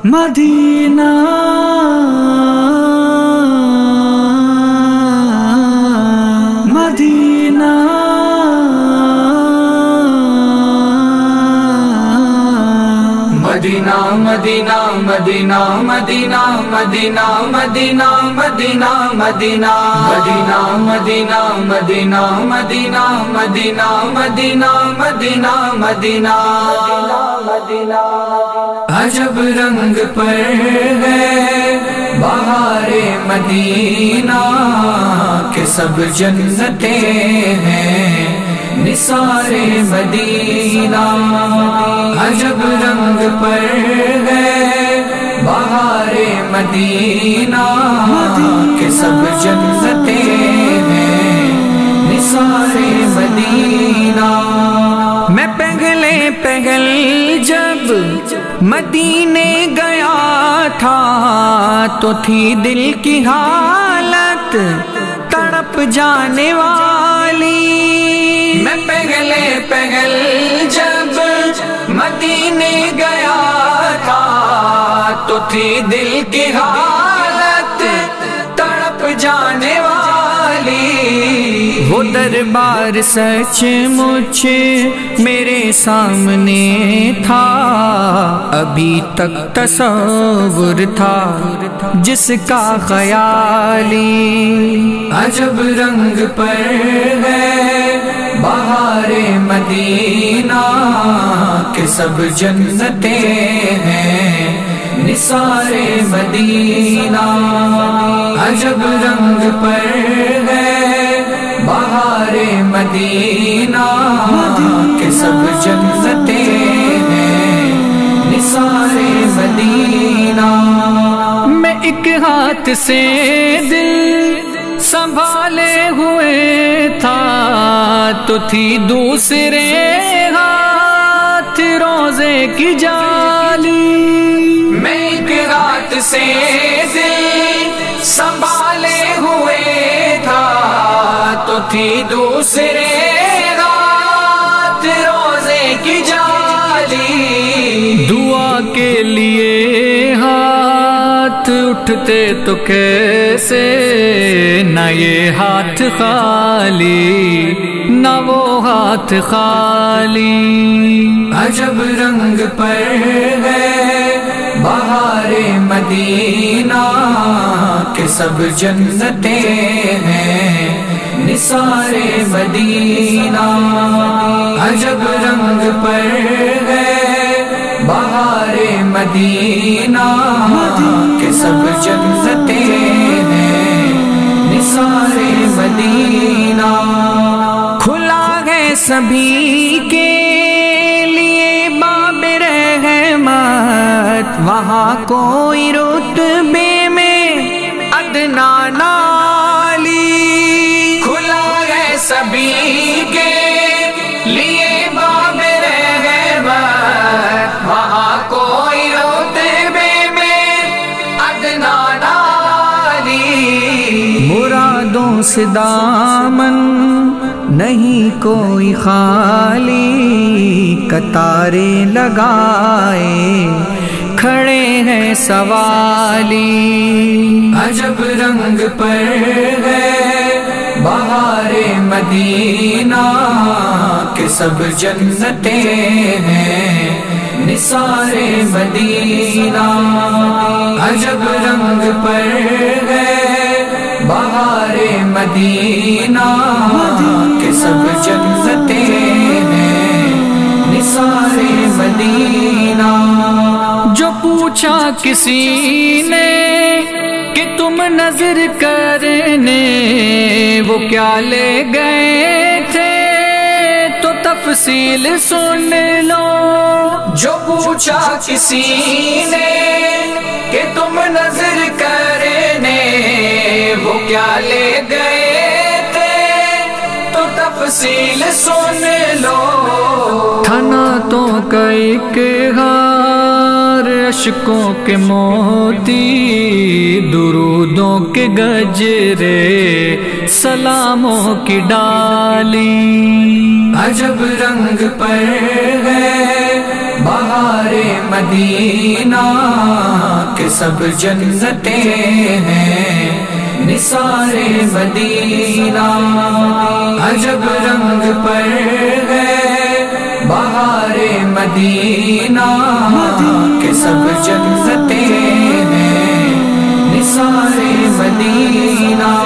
مدینہ مدینہ مدینہ مدینہ مدینہ مدینہ مدینہ مدینہ مدینہ مدینہ مدینہ مدینہ مدینہ مدینہ مدینہ مدینہ مدینہ مدینہ عجب رنگ پر ہے بہار مدینہ کہ سب جنتیں ہیں نثار مدینہ عجب رنگ پر ہے بہار مدینہ کہ سب جنتیں ہیں نثار مدینہ میں پہل جب مدینے گیا تھا تو تھی دل کی حالت تڑپ جانے والی میں پہل جب مدینے گیا تھا تو تھی دل کی حالت تڑپ جانے والی وہ دربار سچ مچ میرے سامنے تھا ابھی تک تصور تھا جس کا خیالی عجب رنگ پر ہے بہار مدینہ کہ سب جنتیں ہیں نثار مدینہ عجب رنگ پر ہے بہار مدینہ کہ سب جنتیں ہیں نثار مدینہ میں ایک ہاتھ سے دل سنبھالے ہوئے تھا تو تھی دوسرے ہاتھ روزے کی جالی میں ایک ہاتھ سے دل سنبھالے ہوئے تھا تو تھی دوسرے ہاتھ روزے کی جالی دعا کے لیے ہاتھ اٹھتے تو کیسے نہ یہ ہاتھ خالی نہ وہ ہاتھ خالی عجب رنگ پر ہے بہار مدینہ کہ سب جنتیں ہیں نثار مدینہ عجب رنگ پر ہے بہار مدینہ کہ سب جنتیں ہیں نثار مدینہ کھلا ہے سبھی کے لیے باب رحمت وہاں کوئی رتبے میں ادنا نالی کھلا ہے سبھی کے لیے باب رحمت وہاں کوئی رتبے میں ادنا نالی مرادوں سے دامن نہیں کوئی خالی قطارے لگائے کھڑے ہیں سوالی عجب رنگ پر ہے بہار مدینہ کہ سب جنتیں ہیں نثار مدینہ عجب رنگ پر ہے بہار مدینہ کہ سب جنتیں ہیں نثار مدینہ جو پوچھا کسی نے کہ تم نظر کرنے وہ کیا لے گئے تھے تو تفصیل سن لو جو پوچھا کسی نے کہ تم نظر کرنے وہ کیا لے گئے تھے تو تفصیل سن لو تھنا تو کا ایک ہار اشکوں کے موتی درودوں کے گجرے سلاموں کی ڈالی عجب رنگ پر ہے بہار مدینہ کہ سب جنتیں ہیں نثار مدینہ، عجب رنگ پر ہے بہار مدینہ کہ سب جنتیں ہیں نثار مدینہ۔